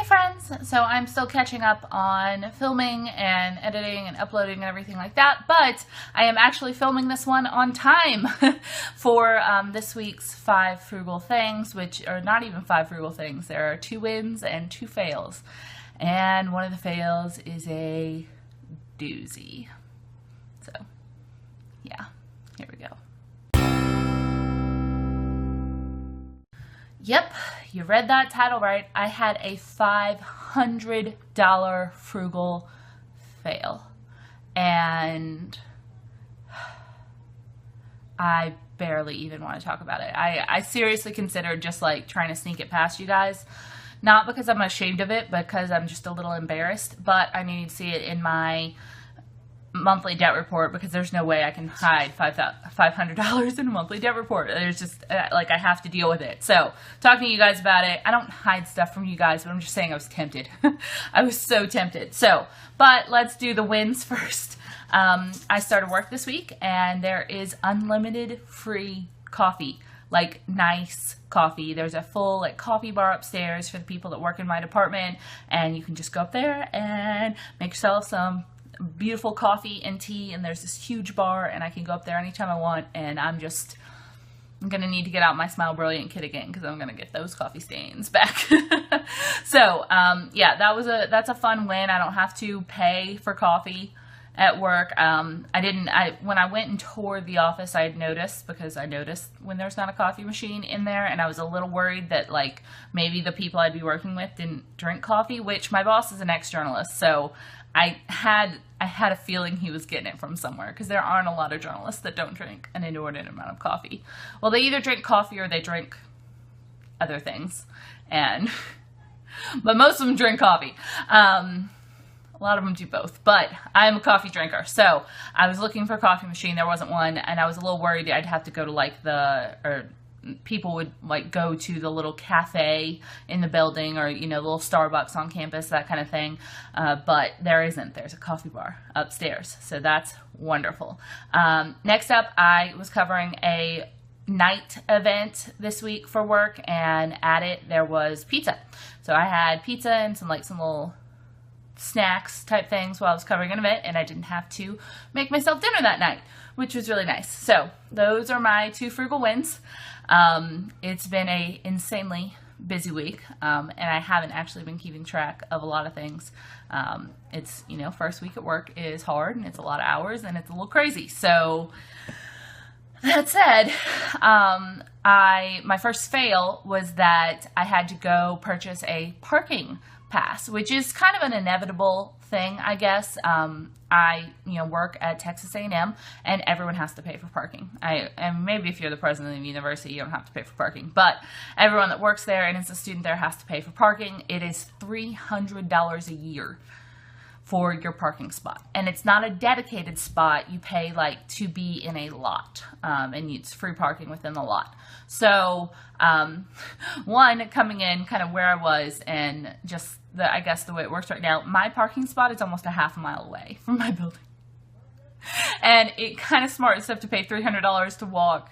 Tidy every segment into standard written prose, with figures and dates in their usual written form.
friends! So I'm still catching up on filming and editing and uploading and everything like that, but I am actually filming this one on time for this week's 5 frugal things, which are not even 5 frugal things. There are 2 wins and 2 fails, and one of the fails is a doozy. So yeah, here we go. Yep, you read that title right. I had a $500 frugal fail, and I barely even want to talk about it. I seriously considered just like trying to sneak it past you guys, not because I'm ashamed of it, but because I'm just a little embarrassed, but I need to see it in my monthly debt report, because there's no way I can hide $500 in a monthly debt report. There's just like, I have to deal with it. So talking to you guys about it, I don't hide stuff from you guys, but I'm just saying I was tempted. I was so tempted. So, but let's do the wins first. I started work this week, and there is unlimited free coffee, like nice coffee. There's a full like coffee bar upstairs for the people that work in my department, and you can just go up there and make yourself some beautiful coffee and tea, and there's this huge bar, and I can go up there anytime I want, and I'm gonna need to get out my Smile Brilliant kit again, because I'm gonna get those coffee stains back. So yeah, that's a fun win. I don't have to pay for coffee at work. When I went and toured the office, I had noticed, because I noticed when there's not a coffee machine in there, and I was a little worried that like maybe the people I'd be working with didn't drink coffee, which my boss is an ex-journalist, so I had a feeling he was getting it from somewhere, because there aren't a lot of journalists that don't drink an inordinate amount of coffee. Well, they either drink coffee or they drink other things, but most of them drink coffee. A lot of them do both, but I'm a coffee drinker, so I was looking for a coffee machine. There wasn't one, and I was a little worried I'd have to go to like people would like go to the little cafe in the building, or the little Starbucks on campus, that kind of thing, but there isn't. There's a coffee bar upstairs, so that's wonderful. Next up, I was covering a night event this week for work, and at it there was pizza. So I had pizza and some little snacks type things while I was covering an event, and I didn't have to make myself dinner that night, which was really nice. So those are my 2 frugal wins. It's been a insanely busy week, and I haven't actually been keeping track of a lot of things. It's, first week at work is hard, and it's a lot of hours, and it's a little crazy. So that said, my first fail was that I had to go purchase a parking pass, which is kind of an inevitable thing, I guess. I work at Texas A&M, and everyone has to pay for parking. And maybe if you're the president of the university, you don't have to pay for parking, but everyone that works there and is a student there has to pay for parking. It is $300 a year for your parking spot, and it's not a dedicated spot. You pay to be in a lot, and it's free parking within the lot. So one, coming in kind of where I was, and just I guess the way it works right now, my parking spot is almost a half a mile away from my building, and it kind of smart stuff to pay $300 to walk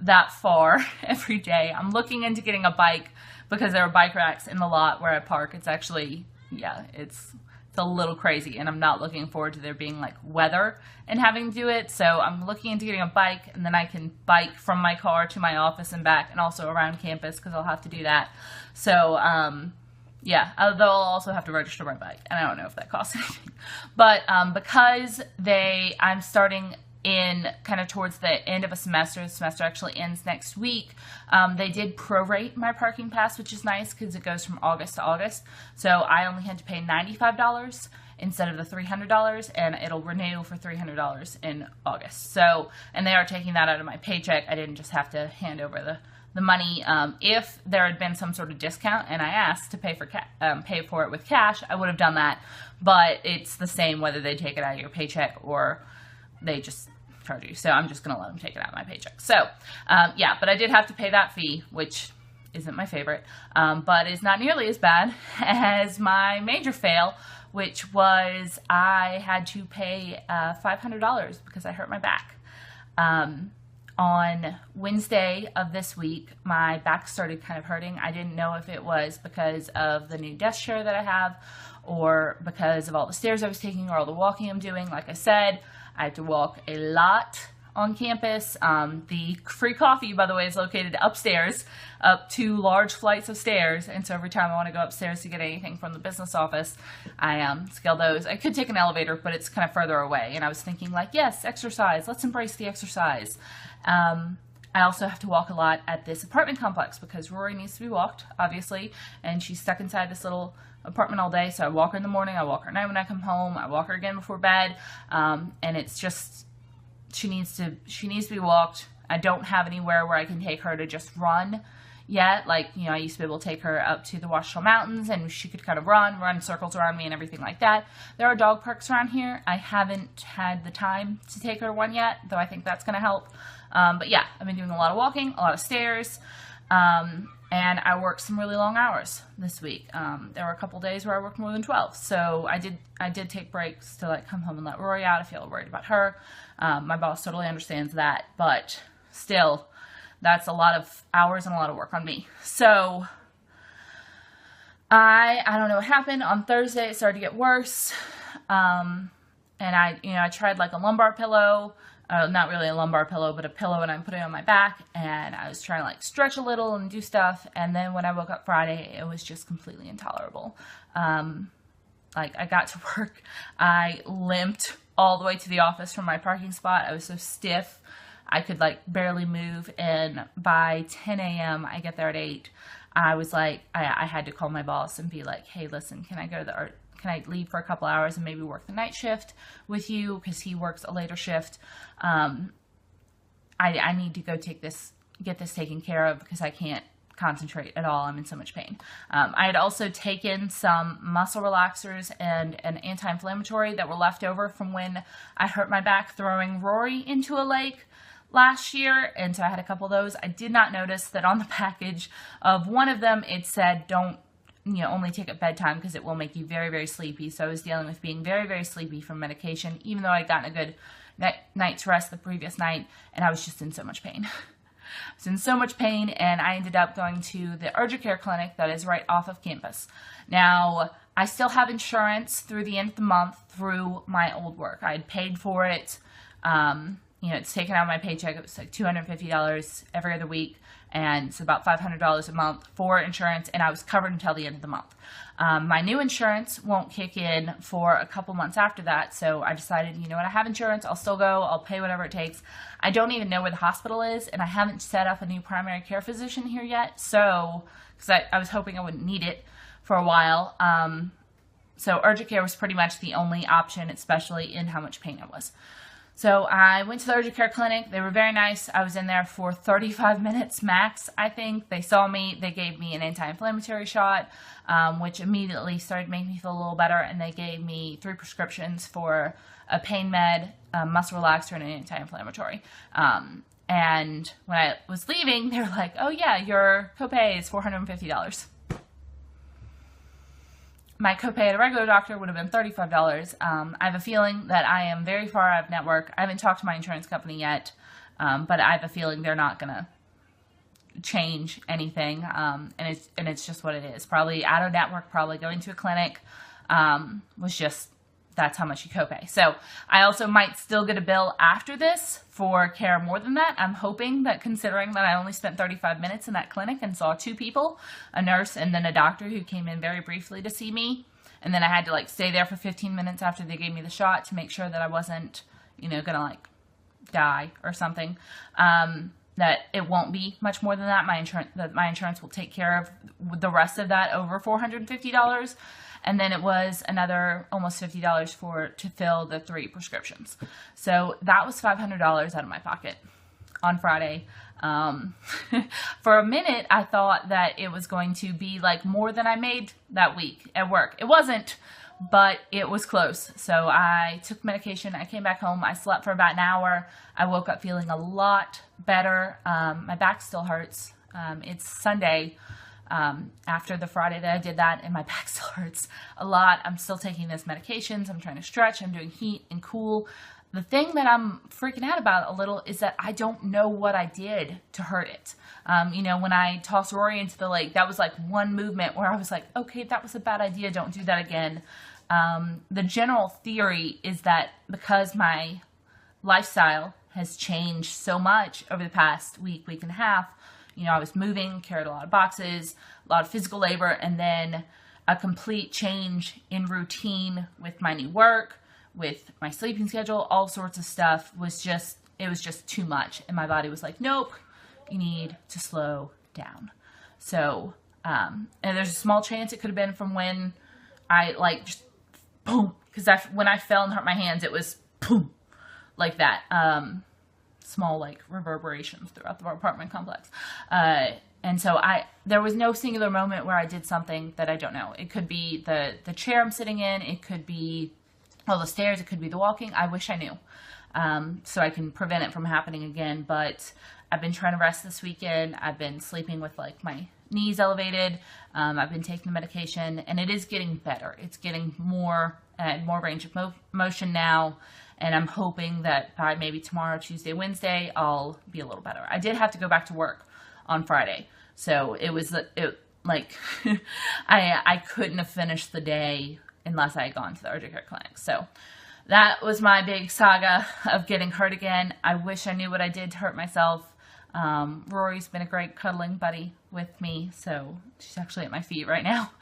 that far every day. I'm looking into getting a bike, because there are bike racks in the lot where I park. It's actually, yeah, it's a little crazy, and I'm not looking forward to there being weather and having to do it. So I'm looking into getting a bike, and then I can bike from my car to my office and back, and also around campus, because I'll have to do that. So yeah, though I'll also have to register my bike, and I don't know if that costs anything. But because I'm starting in kind of towards the end of a semester. The semester actually ends next week. They did prorate my parking pass, which is nice, because it goes from August to August. So I only had to pay $95 instead of the $300, and it'll renew for $300 in August. So, and they are taking that out of my paycheck. I didn't just have to hand over the money. If there had been some sort of discount and I asked to pay for it with cash, I would have done that. But it's the same whether they take it out of your paycheck or they just charge you. So I'm just going to let them take it out of my paycheck. So yeah, but I did have to pay that fee, which isn't my favorite, but is not nearly as bad as my major fail, which was I had to pay $500 because I hurt my back. On Wednesday of this week, my back started kind of hurting. I didn't know if it was because of the new desk chair that I have or because of all the stairs I was taking or all the walking I'm doing. Like I said, I have to walk a lot on campus. The free coffee, by the way, is located upstairs, up 2 large flights of stairs. And so every time I want to go upstairs to get anything from the business office, I scale those. I could take an elevator, but it's kind of further away. And I was thinking like, yes, exercise. Let's embrace the exercise. I also have to walk a lot at this apartment complex because Rory needs to be walked, obviously, and she's stuck inside this little apartment all day. So I walk her in the morning, I walk her at night when I come home, I walk her again before bed, and it's just, she needs to be walked. I don't have anywhere where I can take her to just run yet. Like, you know, I used to be able to take her up to the Washoe Mountains and she could kind of run circles around me and everything like that. There are dog parks around here. I haven't had the time to take her to one yet, though I think that's going to help. But yeah, I've been doing a lot of walking, a lot of stairs, and I worked some really long hours this week. There were a couple days where I worked more than 12, so I did take breaks to like come home and let Rory out. I feel worried about her. My boss totally understands that, but still, that's a lot of hours and a lot of work on me. So I don't know what happened. On Thursday, it started to get worse, and I tried like a lumbar pillow. Not really a lumbar pillow, but a pillow, and I put it on my back, and I was trying to like stretch a little and do stuff, and then when I woke up Friday, it was just completely intolerable. Like, I got to work, I limped all the way to the office from my parking spot. I was so stiff, I could like barely move, and by 10 a.m., I get there at 8, I was like, I had to call my boss and be like, hey, listen, can I leave for a couple hours and maybe work the night shift with you? Because he works a later shift. I need to go get this taken care of because I can't concentrate at all. I'm in so much pain. I had also taken some muscle relaxers and an anti-inflammatory that were left over from when I hurt my back throwing Rory into a lake last year. And so I had a couple of those. I did not notice that on the package of one of them, it said, don't, only take at bedtime because it will make you very, very sleepy. So I was dealing with being very, very sleepy from medication, even though I'd gotten a good night's rest the previous night, and I was just in so much pain. I was in so much pain, and I ended up going to the urgent care clinic that is right off of campus. Now, I still have insurance through the end of the month through my old work. I had paid for it. It's taken out of my paycheck. It was like $250 every other week, and it's about $500 a month for insurance, and I was covered until the end of the month. My new insurance won't kick in for a couple months after that, so I decided, you know what, I have insurance, I'll still go, I'll pay whatever it takes. I don't even know where the hospital is, and I haven't set up a new primary care physician here yet, so, because I was hoping I wouldn't need it for a while. So urgent care was pretty much the only option, especially in how much pain I was. So I went to the urgent care clinic. They were very nice. I was in there for 35 minutes max, I think. They saw me. They gave me an anti-inflammatory shot, which immediately started making me feel a little better. And they gave me 3 prescriptions for a pain med, a muscle relaxer, and an anti-inflammatory. And when I was leaving, they were like, oh yeah, your copay is $450. My copay at a regular doctor would have been $35. I have a feeling that I am very far out of network. I haven't talked to my insurance company yet, but I have a feeling they're not going to change anything, and it's just what it is. Probably out of network, probably going to a clinic was just, that's how much you copay. So I also might still get a bill after this for care more than that. I'm hoping that, considering that I only spent 35 minutes in that clinic and saw 2 people, a nurse and then a doctor who came in very briefly to see me, and then I had to like stay there for 15 minutes after they gave me the shot to make sure that I wasn't, gonna like die or something, that it won't be much more than that. My insurance will take care of the rest of that over $450. And then it was another almost $50 to fill the 3 prescriptions. So that was $500 out of my pocket on Friday. For a minute, I thought that it was going to be like more than I made that week at work. It wasn't, but it was close. So I took medication. I came back home. I slept for about an hour. I woke up feeling a lot better. My back still hurts. It's Sunday. After the Friday that I did that, and my back still hurts a lot. I'm still taking those medications. I'm trying to stretch. I'm doing heat and cool. the thing that I'm freaking out about a little is that I don't know what I did to hurt it. You know, when I tossed Rory into the lake, that was like one movement where I was like, okay, that was a bad idea. Don't do that again. The general theory is that because my lifestyle has changed so much over the past week and a half, you know, I was moving, carried a lot of boxes, a lot of physical labor, and then a complete change in routine with my new work, with my sleeping schedule, all sorts of stuff it was just too much. And my body was like, nope, you need to slow down. So, and there's a small chance it could have been from when I like just boom, because when I fell and hurt my hands, it was boom, like that. Small like reverberations throughout the apartment complex. And so there was no singular moment where I did something that I don't know. It could be the chair I'm sitting in. It could be all the stairs. It could be the walking. I wish I knew. So I can prevent it from happening again. But I've been trying to rest this weekend. I've been sleeping with like my knees elevated. I've been taking the medication, and it is getting better. It's getting more range of motion now. And I'm hoping that by maybe tomorrow, Tuesday, Wednesday, I'll be a little better. I did have to go back to work on Friday. So it was like, I couldn't have finished the day unless I had gone to the urgent care clinic. So that was my big saga of getting hurt again. I wish I knew what I did to hurt myself. Rory's been a great cuddling buddy with me. So she's actually at my feet right now.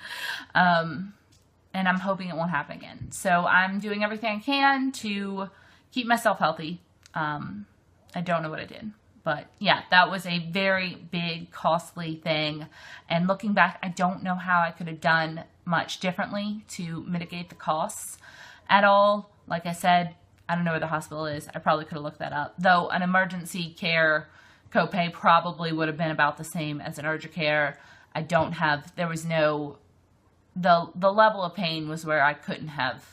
And I'm hoping it won't happen again. So I'm doing everything I can to keep myself healthy. I don't know what I did. But yeah, that was a very big, costly thing. And looking back, I don't know how I could have done much differently to mitigate the costs at all. Like I said, I don't know where the hospital is. I probably could have looked that up. Though an emergency care copay probably would have been about the same as an urgent care. There was no... The level of pain was where I couldn't have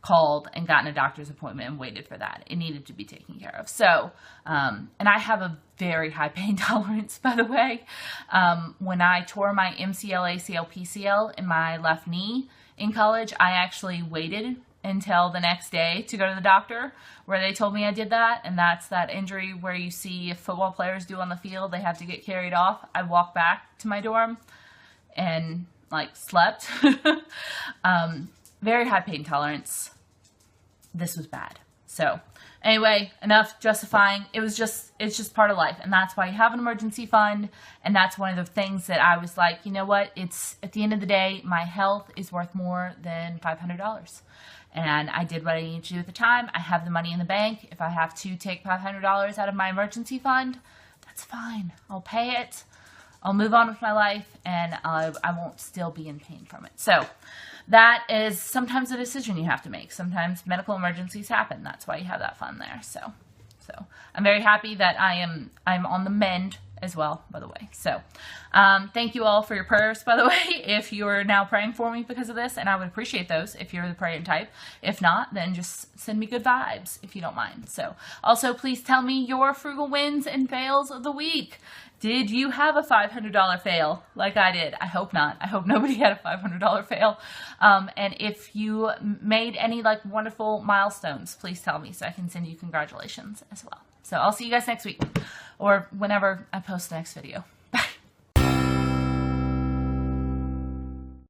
called and gotten a doctor's appointment and waited for that. It needed to be taken care of. So, and I have a very high pain tolerance, by the way. When I tore my MCL, ACL, PCL in my left knee in college, I actually waited until the next day to go to the doctor where they told me I did that. And that's that injury where you see football players do on the field. They have to get carried off. I walked back to my dorm and like slept. Very high pain tolerance. This was bad. So anyway, enough justifying. It's just part of life. And that's why you have an emergency fund. And that's one of the things that I was like, you know what? It's at the end of the day, my health is worth more than $500. And I did what I needed to do at the time. I have the money in the bank. If I have to take $500 out of my emergency fund, that's fine. I'll pay it. I'll move on with my life, and I won't still be in pain from it. So that is sometimes a decision you have to make. Sometimes medical emergencies happen. That's why you have that fund there. So I'm very happy that I'm on the mend as well, by the way. So thank you all for your prayers, by the way, if you're now praying for me because of this, and I would appreciate those if you're the praying type. If not, then just send me good vibes if you don't mind. So also, please tell me your frugal wins and fails of the week. Did you have a $500 fail like I did? I hope not. I hope nobody had a $500 fail. And if you made any like wonderful milestones, please tell me so I can send you congratulations as well. So I'll see you guys next week or whenever I post the next video.